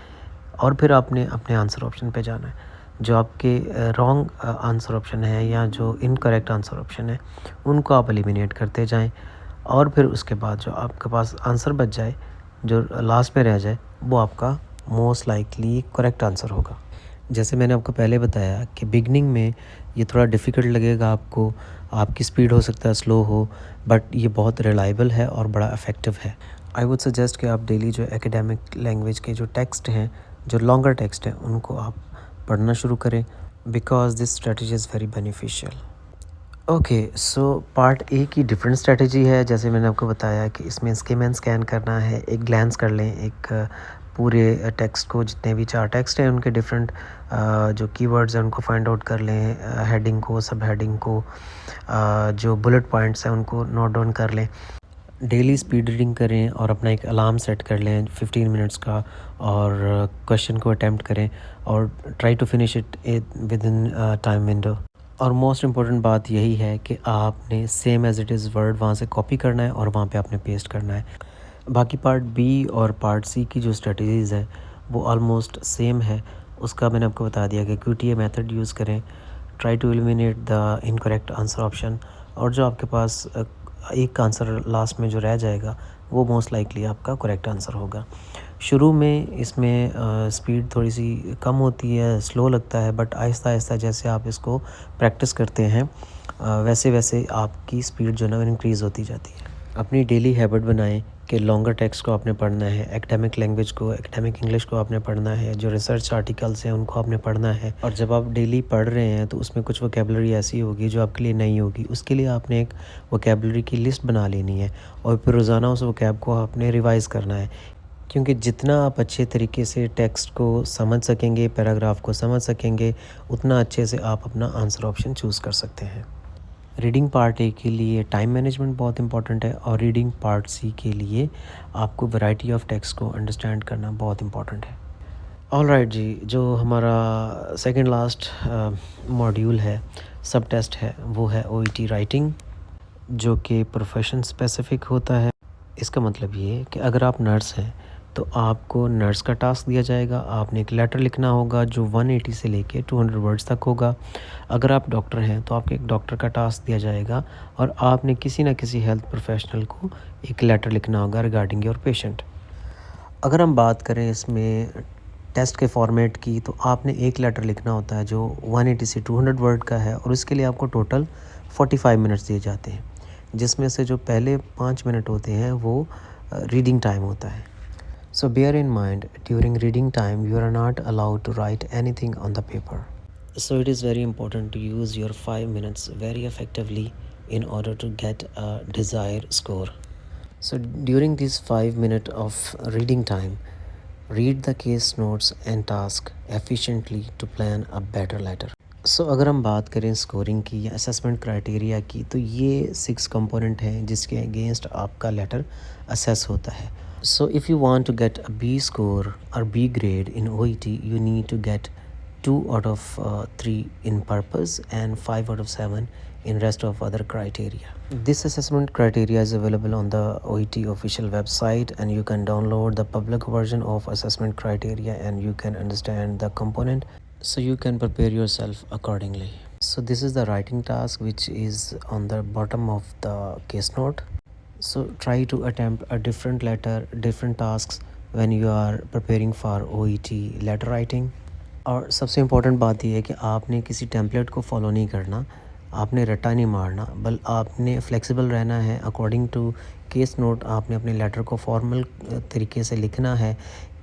A: और फिर आपने अपने आंसर ऑप्शन पे जाना है। जो आपके रॉन्ग आंसर ऑप्शन है या जो इनकरेक्ट आंसर ऑप्शन है उनको आप एलिमिनेट करते जाएं और फिर उसके बाद जो आपके पास आंसर बच जाए, जो लास्ट में रह जाए, वो आपका मोस्ट लाइकली करेक्ट आंसर होगा। जैसे मैंने आपको पहले बताया कि बिगनिंग में ये थोड़ा डिफ़िकल्ट लगेगा आपको, आपकी स्पीड हो सकता है स्लो हो, बट ये बहुत रिलायबल है और बड़ा इफ़ेक्टिव है। आई वुड सजेस्ट कि आप डेली जो एकेडमिक लैंग्वेज के जो टेक्स्ट हैं, जो लॉन्गर टेक्स्ट हैं, उनको आप पढ़ना शुरू करें, because this strategy is very beneficial. Okay, so part A की डिफरेंट स्ट्रेटजी है। जैसे मैंने आपको बताया कि इसमें स्किम एंड स्कैन करना है, एक ग्लैंस कर लें, एक पूरे टेक्स्ट को, जितने भी 4 टेक्स्ट हैं उनके डिफरेंट जो कीवर्ड्स हैं उनको फाइंड आउट कर लें, हेडिंग को, सब हेडिंग को, जो बुलेट पॉइंट्स हैं उनको नोट डाउन कर लें। डेली स्पीड रीडिंग करें और अपना एक अलार्म सेट कर लें 15 मिनट्स का, और क्वेश्चन को अटैम्प्ट करें और try to finish it within time window. और मोस्ट इम्पॉर्टेंट बात यही है कि आपने same as it is word वहाँ से कॉपी करना है और वहाँ पे आपने पेस्ट करना है। बाकी पार्ट बी और पार्ट सी की जो स्ट्रेटजीज़ है वो ऑलमोस्ट सेम है। उसका मैंने आपको बता दिया कि QTA मेथड यूज़ करें, try to eliminate the incorrect answer option, और जो आपके पास एक आंसर लास्ट में जो रह जाएगा वो मोस्ट लाइकली आपका करेक्ट आंसर होगा। शुरू में इसमें स्पीड थोड़ी सी कम होती है, स्लो लगता है, बट आहिस्ता आहिस्ता जैसे आप इसको प्रैक्टिस करते हैं वैसे वैसे आपकी स्पीड जो है ना इंक्रीज़ होती जाती है। अपनी डेली हैबिट बनाएं कि लॉन्गर टेक्स्ट को आपने पढ़ना है, एकेडमिक लैंग्वेज को, एकेडमिक इंग्लिश को आपने पढ़ना है, जो रिसर्च आर्टिकल्स हैं उनको आपने पढ़ना है। और जब आप डेली पढ़ रहे हैं तो उसमें कुछ वोकेबलरी ऐसी होगी जो आपके लिए नई होगी, उसके लिए आपने एक वोकेबलरी की लिस्ट बना लेनी है और फिर रोज़ाना उस वोकैब को आपने रिवाइज़ करना है। क्योंकि जितना आप अच्छे तरीके से टेक्स्ट को समझ सकेंगे, पैराग्राफ को समझ सकेंगे, उतना अच्छे से आप अपना आंसर ऑप्शन चूज़ कर सकते हैं। रीडिंग पार्ट ए के लिए टाइम मैनेजमेंट बहुत इंपॉर्टेंट है, और रीडिंग पार्ट सी के लिए आपको वैरायटी ऑफ टेक्स्ट को अंडरस्टैंड करना बहुत इंपॉर्टेंट है। ऑल राइट जी, जो हमारा सेकंड लास्ट मॉड्यूल है, सब टेस्ट है, वो है OET राइटिंग, जो कि प्रोफेशन स्पेसिफिक होता है। इसका मतलब ये है कि अगर आप नर्स हैं तो आपको नर्स का टास्क दिया जाएगा, आपने एक लेटर लिखना होगा जो 180 से लेके 200 वर्ड्स तक होगा। अगर आप डॉक्टर हैं तो आपको एक डॉक्टर का टास्क दिया जाएगा और आपने किसी न किसी हेल्थ प्रोफेशनल को एक लेटर लिखना होगा रिगार्डिंग योर पेशेंट। अगर हम बात करें इसमें टेस्ट के फॉर्मेट की, तो आपने एक लेटर लिखना होता है जो 180 से 200 वर्ड का है, और उसके लिए आपको टोटल 45 मिनट्स दिए जाते हैं, जिसमें से जो पहले 5 मिनट होते हैं वो रीडिंग टाइम होता है। So bear in mind, during reading time, you are not allowed to write anything on the paper. So it is very important to use your 5 minutes very effectively in order to get a desired score. So during this 5 minutes of reading time, read the case notes and task efficiently to plan a better letter. So अगर हम बात करें scoring की या assessment criteria की, तो ये 6 component हैं जिसके अगेंस्ट आपका लेटर असेस होता है। So if you want to get a B score or B grade in OET, you need to get 2 out of 3 in purpose and 5 out of 7 in rest of other criteria. This assessment criteria is available on the OET official website, and you can download the public version of assessment criteria and you can understand the component, so you can prepare yourself accordingly. So this is the writing task which is on the bottom of the case note. So try to attempt a different letter, different tasks when you are preparing for OET letter writing. और सबसे important बात यह है कि आपने किसी template को follow नहीं करना, आपने रट्टा नहीं मारना, बल्कि आपने फ्लेक्सिबल रहना है। अकॉर्डिंग टू केस नोट आपने अपने लेटर को फॉर्मल तरीके से लिखना है,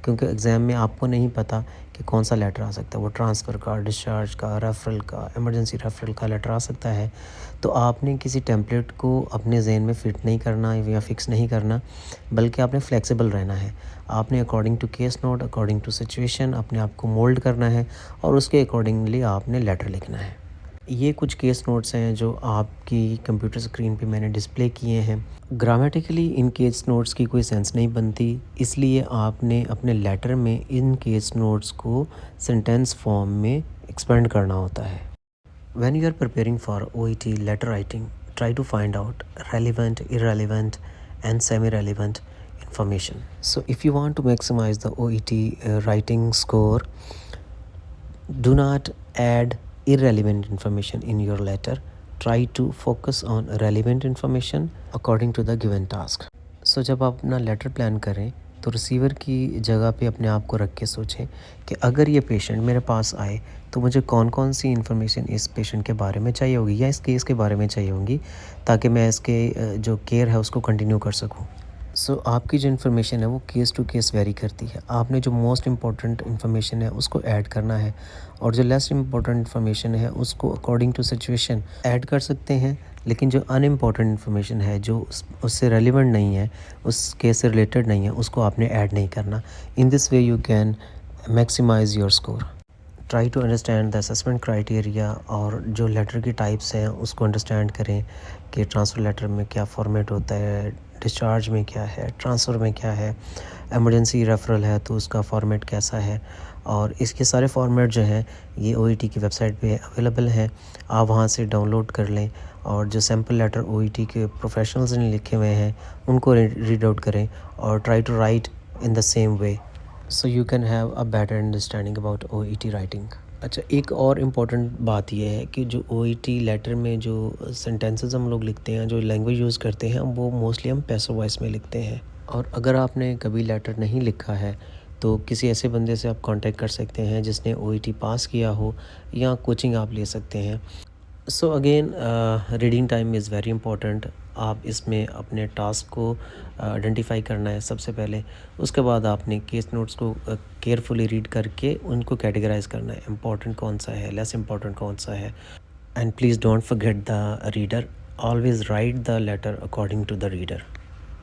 A: क्योंकि एग्ज़ाम में आपको नहीं पता कि कौन सा लेटर आ सकता है। वो ट्रांसफ़र का, डिस्चार्ज का, रेफरल का, इमरजेंसी रेफरल का लेटर आ सकता है। तो आपने किसी टेम्पलेट को अपने जहन में फ़िट नहीं करना या फ़िक्स नहीं करना, बल्कि आपने फ्लेक्सिबल रहना है। आपने according to case note, according to situation अपने आप को मोल्ड करना है और उसके अकॉर्डिंगली आपने लेटर लिखना है। ये कुछ केस नोट्स हैं जो आपकी कंप्यूटर स्क्रीन पे मैंने डिस्प्ले किए हैं। ग्रामेटिकली इन केस नोट्स की कोई सेंस नहीं बनती, इसलिए आपने अपने लेटर में इन केस नोट्स को सेंटेंस फॉर्म में एक्सपेंड करना होता है। When you are preparing for OET letter writing, try to find out relevant, irrelevant and semi-relevant information. So if you want to maximize the OET writing score, do not add irrelevant information in your letter. Try to focus on relevant information according to the given task. So जब आप अपना letter plan करें तो receiver की जगह पे अपने आप को रख के सोचें कि अगर ये पेशेंट मेरे पास आए तो मुझे कौन कौन सी इन्फॉर्मेशन इस पेशेंट के बारे में चाहिए होगी या इस केस के बारे में चाहिए होंगी, ताकि मैं इसके जो केयर है उसको कंटिन्यू कर सकूं। सो आपकी जो इन्फॉर्मेशन है वो केस टू केस वेरी करती है। आपने जो मोस्ट इम्पोर्टेंट इन्फॉर्मेशन है उसको ऐड करना है, और जो लेस इम्पोर्टेंट इन्फॉर्मेशन है उसको अकॉर्डिंग टू सिचुएशन ऐड कर सकते हैं। लेकिन जो अनइम्पोर्टेंट इन्फॉर्मेशन है, जो उससे रेलिवेंट नहीं है, उस केस से रिलेटेड नहीं है, उसको आपने ऐड नहीं करना। In this way you can maximise your score. Try to understand the assessment criteria, और जो लेटर की टाइप्स हैं उसको अंडरस्टैंड करें कि ट्रांसफ़र लेटर में क्या फॉर्मेट होता है, डिस्चार्ज में क्या है, ट्रांसफ़र में क्या है, एमरजेंसी रेफरल है तो उसका फॉर्मेट कैसा है। और इसके सारे फॉर्मेट जो हैं ये ओईटी की वेबसाइट पे अवेलेबल हैं, आप वहाँ से डाउनलोड कर लें। और जो सैम्पल लेटर ओईटी के प्रोफेशनल्स ने लिखे हुए हैं उनको रीड आउट करें, और try to write in the same way, so you can have a better understanding about OET writing. अच्छा, एक और इम्पॉर्टेंट बात यह है कि जो ओईटी लेटर में जो सेंटेंसेस हम लोग लिखते हैं, जो लैंग्वेज यूज़ करते हैं, वो मोस्टली हम पैसिव वॉइस में लिखते हैं। और अगर आपने कभी लेटर नहीं लिखा है तो किसी ऐसे बंदे से आप कांटेक्ट कर सकते हैं जिसने ओईटी पास किया हो, या कोचिंग आप ले सकते हैं। So again reading time is very important. आप इसमें अपने टास्क को आइडेंटिफाई करना है सबसे पहले। उसके बाद आपने केस नोट्स को केयरफुली रीड करके उनको कैटेगराइज करना है, इम्पॉर्टेंट कौन सा है, लेस इम्पॉर्टेंट कौन सा है। And please don't forget the reader, always write the letter according to the reader.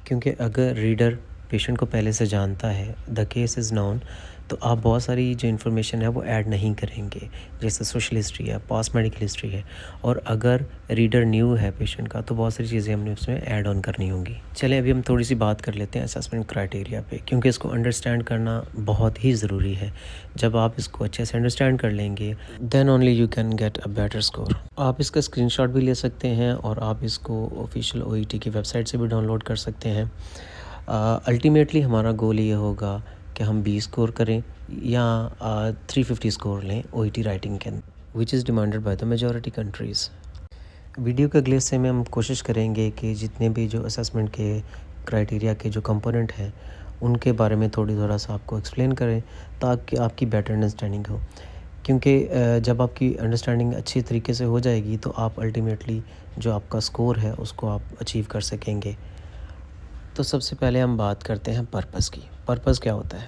A: क्योंकि अगर रीडर पेशेंट को पहले से जानता है, द केस इज़ नोन, तो आप बहुत सारी जो इन्फॉर्मेशन है वो ऐड नहीं करेंगे, जैसे सोशल हिस्ट्री है, पास्ट मेडिकल हिस्ट्री है। और अगर रीडर न्यू है पेशेंट का तो बहुत सारी चीज़ें हमने उसमें ऐड ऑन करनी होंगी। चलें अभी हम थोड़ी सी बात कर लेते हैं असेसमेंट क्राइटेरिया पे, क्योंकि इसको अंडरस्टैंड करना बहुत ही ज़रूरी है। जब आप इसको अच्छे से अंडरस्टैंड कर लेंगे then only you can get a better score. आप इसका स्क्रीनशॉट भी ले सकते हैं, और आप इसको ऑफिशियल ओईटी की वेबसाइट से भी डाउनलोड कर सकते हैं। अल्टीमेटली हमारा गोल ये होगा कि हम 20 स्कोर करें या 350 स्कोर लें ओईटी राइटिंग के, which is demanded by the majority countries. Video के अगले हिस्से में हम कोशिश करेंगे कि जितने भी जो असेसमेंट के क्राइटेरिया के जो कंपोनेंट हैं उनके बारे में थोड़ा सा आपको एक्सप्लेन करें, ताकि आपकी बेटर अंडरस्टैंडिंग हो। क्योंकि जब आपकी अंडरस्टैंडिंग अच्छी तरीके से हो जाएगी तो आप अल्टीमेटली जो आपका स्कोर है उसको आप अचीव कर सकेंगे। तो सबसे पहले हम बात करते हैं पर्पस की। पर्पस क्या होता है?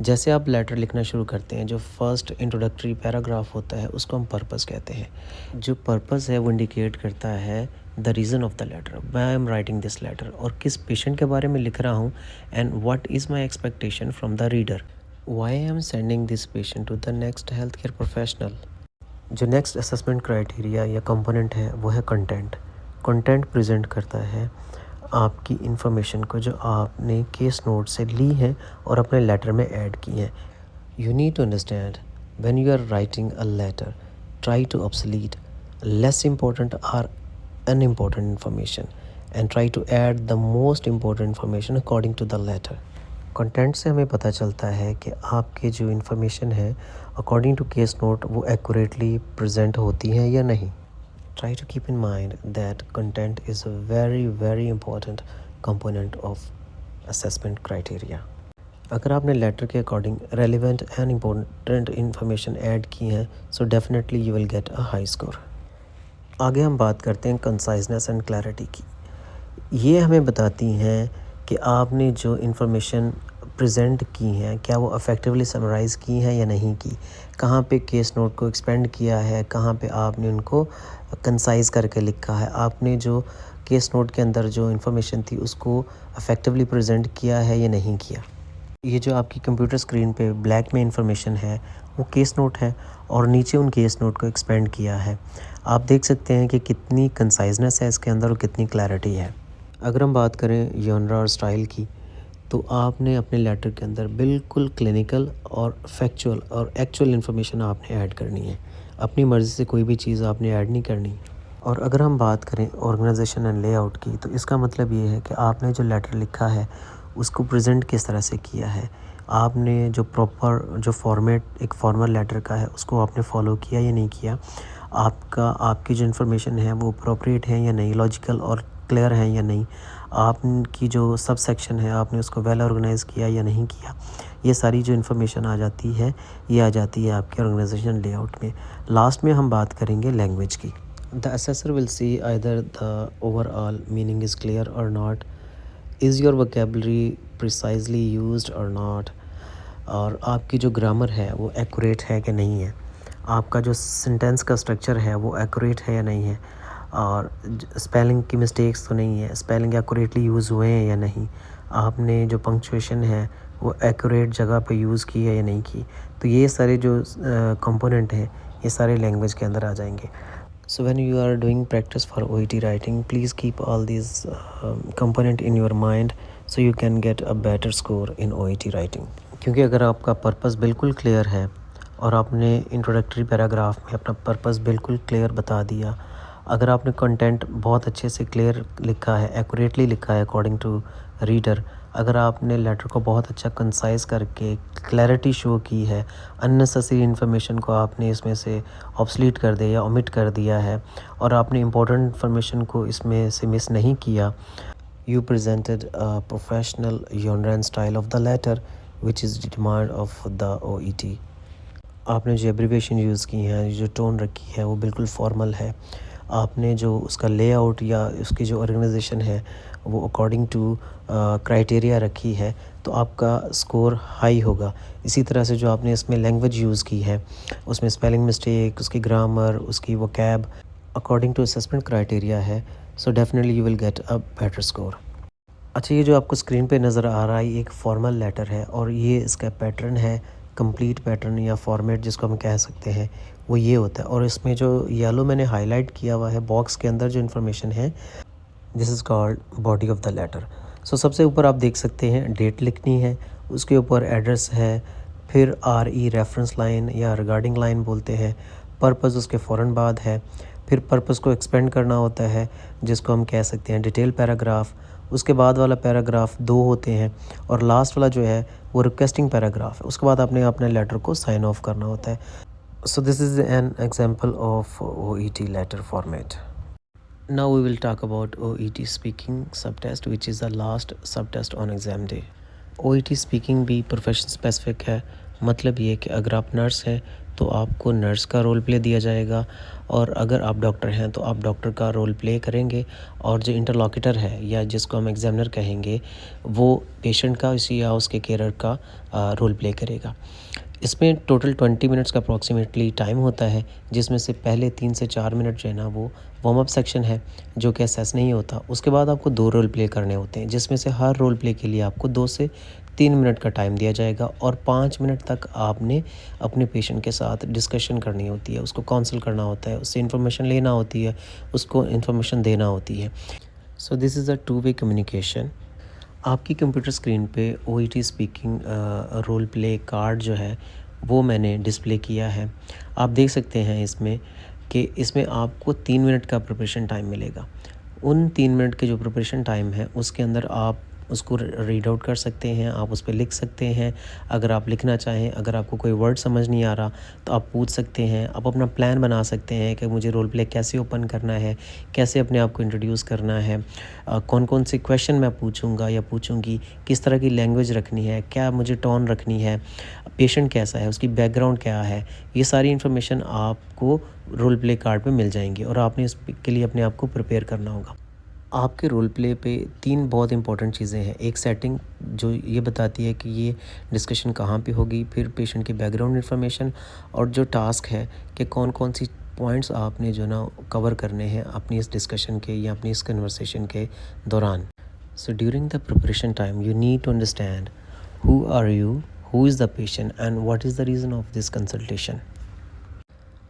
A: जैसे आप लेटर लिखना शुरू करते हैं, जो फर्स्ट इंट्रोडक्टरी पैराग्राफ होता है उसको हम पर्पस कहते हैं। जो पर्पस है वो इंडिकेट करता है the reason of the letter, why I am writing this letter, और किस पेशेंट के बारे में लिख रहा हूँ, and what is my expectation from the reader, why I am sending this patient to the next health care professional. जो next assessment criteria या कंपोनेंट है वो है कंटेंट। कंटेंट प्रेजेंट करता है आपकी इन्फॉर्मेशन को जो आपने केस नोट से ली है और अपने लेटर में ऐड की है। You need to understand when you are writing a letter, try to obsolete less important और unimportant information, and try to add the most important information according to the letter. Content से हमें पता चलता है कि आपके जो इन्फॉर्मेशन है अकॉर्डिंग टू केस नोट वो एक्यूरेटली प्रेजेंट होती है या नहीं। Try to keep in mind that content is a very important component of assessment criteria. अगर आपने लेटर के according relevant and important information add की है, so definitely you will get a high score. आगे हम बात करते हैं कंसाइजनेस एंड क्लैरिटी की। ये हमें बताती हैं कि आपने जो इन्फॉर्मेशन प्रेजेंट की हैं क्या वो अफेक्टिवली समराइज़ की हैं या नहीं की, कहाँ पे केस नोट को एक्सपेंड किया है, कहाँ पे आपने उनको कंसाइज करके लिखा है, आपने जो केस नोट के अंदर जो इन्फॉर्मेशन थी उसको अफेक्टिवली प्रेजेंट किया है या नहीं किया। ये जो आपकी कंप्यूटर स्क्रीन पे ब्लैक में इंफॉर्मेशन है वो केस नोट है, और नीचे उन केस नोट को एक्सपेंड किया है। आप देख सकते हैं कि कितनी कंसाइजनेस है इसके अंदर और कितनी क्लैरिटी है। अगर हम बात करें जॉनरा और स्टाइल की, तो आपने अपने लेटर के अंदर बिल्कुल क्लिनिकल और फैक्चुअल और एक्चुअल इन्फॉर्मेशन आपने ऐड करनी है। अपनी मर्ज़ी से कोई भी चीज़ आपने ऐड नहीं करनी। और अगर हम बात करें ऑर्गेनाइजेशन एंड लेआउट की, तो इसका मतलब ये है कि आपने जो लेटर लिखा है उसको प्रेजेंट किस तरह से किया है। आपने जो प्रॉपर जो फॉर्मेट एक फॉर्मल लेटर का है उसको आपने फॉलो किया या नहीं किया। आपकी जो इन्फॉर्मेशन है वो अप्रोप्रिएट है या नहीं, लॉजिकल और क्लियर है या नहीं। आपकी जो सब सेक्शन है आपने उसको वेल ऑर्गेनाइज़ किया या नहीं किया। ये सारी जो इन्फॉर्मेशन आ जाती है ये आ जाती है आपके ऑर्गेनाइजेशन लेआउट में। लास्ट में हम बात करेंगे लैंग्वेज की। The assessor will see either the overall meaning is clear और not, is your vocabulary precisely used और नॉट, और आपकी जो ग्रामर है वो एक्यूरेट है कि नहीं है, आपका जो सेंटेंस का स्ट्रक्चर है वो एक्यूरेट है या नहीं है, और स्पेलिंग की मिस्टेक्स तो नहीं है, स्पेलिंग एक्यूरेटली यूज़ हुए हैं या नहीं, आपने जो पंक्चुएशन है वो एक्यूरेट जगह पे यूज़ की है या नहीं की। तो ये सारे जो कंपोनेंट हैं ये सारे लैंग्वेज के अंदर आ जाएंगे। So when you are doing practice for OET writing, please keep all these component in your mind so you can get a better score in OET writing. क्योंकि अगर आपका पर्पस बिल्कुल क्लियर है और आपने इंट्रोडक्टरी पैराग्राफ में अपना purpose बिल्कुल क्लियर बता दिया, अगर आपने कंटेंट बहुत अच्छे से क्लियर लिखा है, एक्यूरेटली लिखा है अकॉर्डिंग टू रीडर, अगर आपने लेटर को बहुत अच्छा कंसाइज करके क्लैरिटी शो की है, अननेसेसरी इन्फॉर्मेशन को आपने इसमें से ऑब्सलीट कर दिया या ओमिट कर दिया है, और आपने इम्पोर्टेंट इन्फॉर्मेशन को इसमें से मिस नहीं किया, you presented a professional genre style of the letter which is the demand of the OET. आपने जो एब्रीविएशन यूज़ की हैं, जो टोन रखी है वो बिल्कुल फॉर्मल है, आपने जो उसका लेआउट या उसकी जो ऑर्गेनाइजेशन है वो अकॉर्डिंग टू क्राइटेरिया रखी है, तो आपका स्कोर हाई होगा। इसी तरह से जो आपने इसमें लैंग्वेज यूज़ की है, उसमें स्पेलिंग मिस्टेक, उसकी ग्रामर, उसकी vocab according to assessment criteria है, so definitely you will get a better score. अच्छा, ये जो आपको स्क्रीन पे नज़र आ रहा है ये एक फॉर्मल लेटर है, और ये इसका पैटर्न है, कंप्लीट पैटर्न या फॉर्मेट जिसको हम कह सकते हैं, वो ये होता है। और इसमें जो येलो मैंने हाईलाइट किया हुआ है बॉक्स के अंदर जो इन्फॉर्मेशन है, this is called body of the letter. So सबसे ऊपर आप देख सकते हैं डेट लिखनी है, उसके ऊपर एड्रेस है, फिर RE रेफरेंस लाइन या रिगार्डिंग लाइन बोलते हैं, पर्पस उसके फ़ौरन बाद है, फिर पर्पस को एक्सपेंड करना होता है जिसको हम कह सकते हैं डिटेल पैराग्राफ, उसके बाद वाला पैराग्राफ 2 होते हैं, और लास्ट वाला जो है वो रिक्वेस्टिंग पैराग्राफ है। उसके बाद आपने अपने लेटर को साइन ऑफ करना होता है। So this is an example of OET letter format. Now we will talk about OET speaking subtest which is the last subtest on exam day. OET speaking भी प्रोफेशन स्पेसिफिक है, मतलब ये कि अगर आप नर्स हैं तो आपको नर्स का रोल प्ले दिया जाएगा, और अगर आप डॉक्टर हैं तो आप डॉक्टर का रोल प्ले करेंगे, और जो इंटरलॉकिटर है या जिसको हम एग्जामिनर कहेंगे वो पेशेंट का या उसके केयरर का रोल प्ले करेगा। इसमें टोटल 20 मिनट्स का अप्रॉक्सीमेटली टाइम होता है, जिसमें से पहले 3 से 4 मिनट जो है ना वो वार्म अप सेक्शन है जो कि असेस नहीं होता। उसके बाद आपको 2 रोल प्ले करने होते हैं, जिसमें से हर रोल प्ले के लिए आपको 2 से 3 मिनट का टाइम दिया जाएगा, और 5 मिनट तक आपने अपने पेशेंट के साथ डिस्कशन करनी होती है, उसको काउंसल करना होता है, उससे इन्फॉर्मेशन लेना होती है, उसको इन्फॉर्मेशन देना होती है। So this is a two way communication. आपकी कंप्यूटर स्क्रीन पे OET speaking role play card जो है वो मैंने डिस्प्ले किया है। आप देख सकते हैं इसमें कि इसमें आपको 3 मिनट का प्रिपरेशन टाइम मिलेगा। उन 3 मिनट के जो प्रिपरेशन टाइम है उसके अंदर आप उसको रीड आउट कर सकते हैं, आप उस पे लिख सकते हैं। अगर आप लिखना चाहें, अगर आपको कोई वर्ड समझ नहीं आ रहा तो आप पूछ सकते हैं, आप अपना प्लान बना सकते हैं कि मुझे रोल प्ले कैसे ओपन करना है, कैसे अपने आप को इंट्रोड्यूस करना है, कौन कौन से क्वेश्चन मैं पूछूंगा या पूछूंगी, किस तरह की लैंग्वेज रखनी है, क्या मुझे टोन रखनी है, पेशेंट कैसा है, उसकी बैकग्राउंड क्या है, ये सारी इन्फॉर्मेशन आपको रोल प्ले कार्ड पे मिल जाएंगी, और आपने इसके लिए अपने आप को प्रिपेयर करना होगा। आपके रोल प्ले पे 3 बहुत इंपॉर्टेंट चीज़ें हैं। एक सेटिंग जो ये बताती है कि ये डिस्कशन कहाँ पे होगी, फिर पेशेंट की बैकग्राउंड इन्फॉर्मेशन, और जो टास्क है कि कौन कौन सी पॉइंट्स आपने जो ना कवर करने हैं अपनी इस डिस्कशन के या अपनी इस कन्वर्सेशन के दौरान। So during the preparation time you need to understand who are you, who is the patient and what is the reason of this consultation.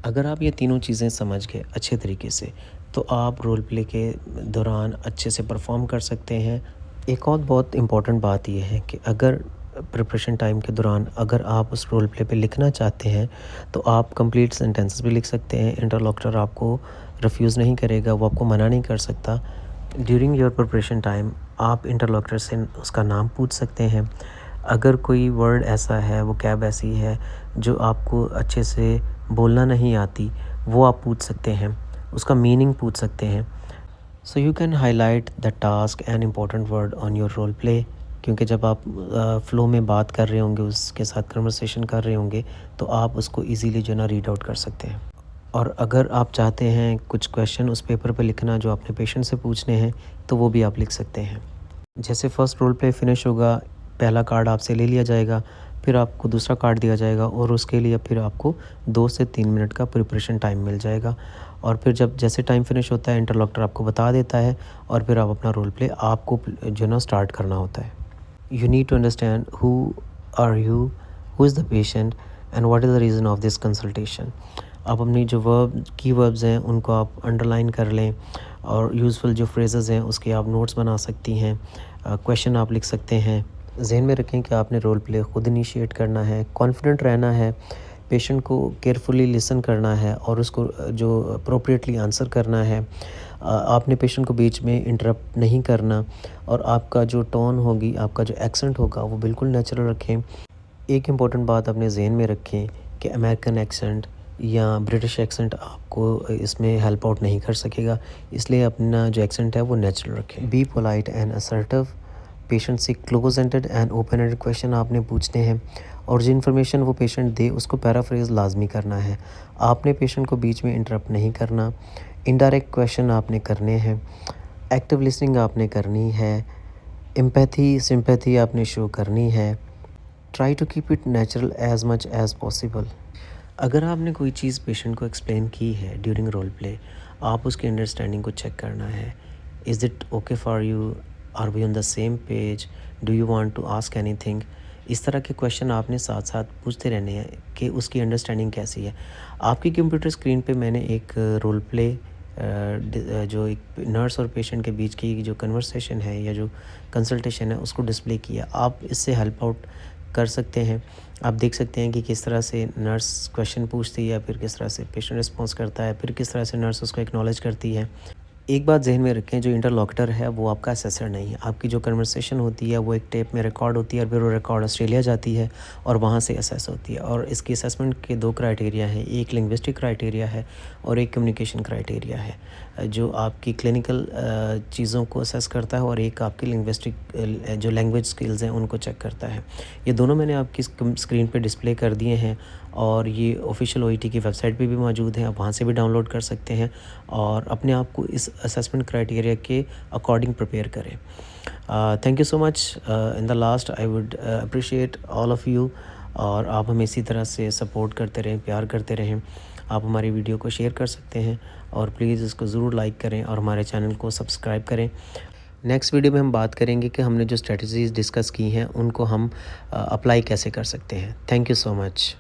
A: अगर आप ये तीनों चीज़ें समझ गए अच्छे तरीके से तो आप रोल प्ले के दौरान अच्छे से परफॉर्म कर सकते हैं। एक और बहुत इम्पॉर्टेंट बात यह है कि अगर प्रिपरेशन टाइम के दौरान अगर आप उस रोल प्ले पे लिखना चाहते हैं तो आप कंप्लीट सेंटेंसेस भी लिख सकते हैं। इंटरलॉक्टर आपको रिफ्यूज़ नहीं करेगा, वो आपको मना नहीं कर सकता। ड्यूरिंग योर प्रिपरेशन टाइम आप इंटरलॉक्टर से उसका नाम पूछ सकते हैं। अगर कोई वर्ड ऐसा है, वो कैब ऐसी है जो आपको अच्छे से बोलना नहीं आती, वो आप पूछ सकते हैं, उसका मीनिंग पूछ सकते हैं। So you can highlight the task and important word on your role play, क्योंकि जब आप फ़्लो में बात कर रहे होंगे, उसके साथ कन्वर्सेशन कर रहे होंगे, तो आप उसको इजीली जो ना रीड आउट कर सकते हैं। और अगर आप चाहते हैं कुछ क्वेश्चन उस पेपर पे लिखना जो आपने पेशेंट से पूछने हैं, तो वो भी आप लिख सकते हैं। जैसे फर्स्ट रोल प्ले फिनिश होगा, पहला कार्ड आपसे ले लिया जाएगा, फिर आपको दूसरा कार्ड दिया जाएगा और उसके लिए फिर आपको 2 से 3 मिनट का प्रिपरेशन टाइम मिल जाएगा। और फिर जब जैसे टाइम फिनिश होता है इंटरलॉक्टर आपको बता देता है और फिर आप अपना रोल प्ले आपको जो है ना स्टार्ट करना होता है। You need to understand who are you, who is the patient and what is the reason of this consultation. आप अपनी जो कीवर्ड्स हैं उनको आप अंडरलाइन कर लें और यूज़फुल जो फ्रेजेस हैं उसके आप नोट्स बना सकती हैं, क्वेश्चन आप लिख सकते हैं। ज़हन में रखें कि आपने रोल प्ले ख़ुद इनिशिएट करना है, कॉन्फिडेंट रहना है, पेशेंट को केयरफुली लिसन करना है और उसको जो अप्रोप्रिएटली आंसर करना है। आपने पेशेंट को बीच में इंटरप्ट नहीं करना और आपका जो टोन होगी, आपका जो एक्सेंट होगा वो बिल्कुल नेचुरल रखें। एक इम्पॉर्टेंट बात अपने ज़हन में रखें कि अमेरिकन एक्सेंट या ब्रिटिश एक्सेंट आपको इसमें हेल्प आउट नहीं कर सकेगा, इसलिए अपना जो एक्सेंट है वो नेचुरल रखें। Be polite and assertive, patient से close ended and open ended question आपने पूछने हैं और जो इन्फॉर्मेशन वो पेशेंट दे उसको पैराफ्रेज लाजमी करना है। आपने पेशेंट को बीच में इंटरप्ट नहीं करना। इनडायरेक्ट क्वेश्चन आपने करने हैं, एक्टिव लिसनिंग आपने करनी है, एम्पैथी सिंपैथी आपने शो करनी है। Try to keep it natural as much as possible. अगर आपने कोई चीज़ पेशेंट को एक्सप्लेन की है ड्यूरिंग रोल प्ले, आप उसकी अंडरस्टैंडिंग को चेक करना है। Is it okay for you, are we on the same page, do you want to ask anything. इस तरह के क्वेश्चन आपने साथ साथ पूछते रहने हैं कि उसकी अंडरस्टैंडिंग कैसी है। आपकी कंप्यूटर स्क्रीन पे मैंने एक रोल प्ले जो एक नर्स और पेशेंट के बीच की जो कन्वर्सेशन है या जो कंसल्टेशन है उसको डिस्प्ले किया। आप इससे हेल्प आउट कर सकते हैं। आप देख सकते हैं कि किस तरह से नर्स क्वेश्चन पूछती है या फिर किस तरह से पेशेंट रिस्पॉन्स करता है, फिर किस तरह से नर्स उसको एक्नॉलेज करती है। एक बात ज़हन में रखें, जो इंटरलॉक्टर है वो आपका असेसर नहीं है। आपकी जो कन्वर्सेशन होती है वो एक टेप में रिकॉर्ड होती है और फिर वो रिकॉर्ड ऑस्ट्रेलिया जाती है और वहाँ से असेस होती है। और इसकी असेसमेंट के 2 क्राइटेरिया हैं, एक लिंग्विस्टिक क्राइटेरिया है और एक कम्युनिकेशन क्राइटेरिया है, जो आपकी क्लिनिकल चीज़ों को असेस करता है और एक आपकी लिंग्विस्टिक जो लैंग्वेज स्किल्स हैं उनको चेक करता है। ये दोनों मैंने आपकी स्क्रीन पे डिस्प्ले कर दिए हैं और ये ऑफिशियल ओईटी की वेबसाइट पे भी मौजूद हैं, आप वहाँ से भी डाउनलोड कर सकते हैं और अपने आप को इस असेसमेंट क्राइटेरिया के अकॉर्डिंग प्रिपेयर करें। Thank you so much. In the last I would appreciate all of you और आप हमें इसी तरह से सपोर्ट करते रहें, प्यार करते रहें। आप हमारी वीडियो को शेयर कर सकते हैं और प्लीज़ इसको ज़रूर लाइक करें और हमारे चैनल को सब्सक्राइब करें। नेक्स्ट वीडियो में हम बात करेंगे कि हमने जो स्ट्रेटजीज़ डिस्कस की हैं उनको हम अप्लाई कैसे कर सकते हैं। Thank you so much.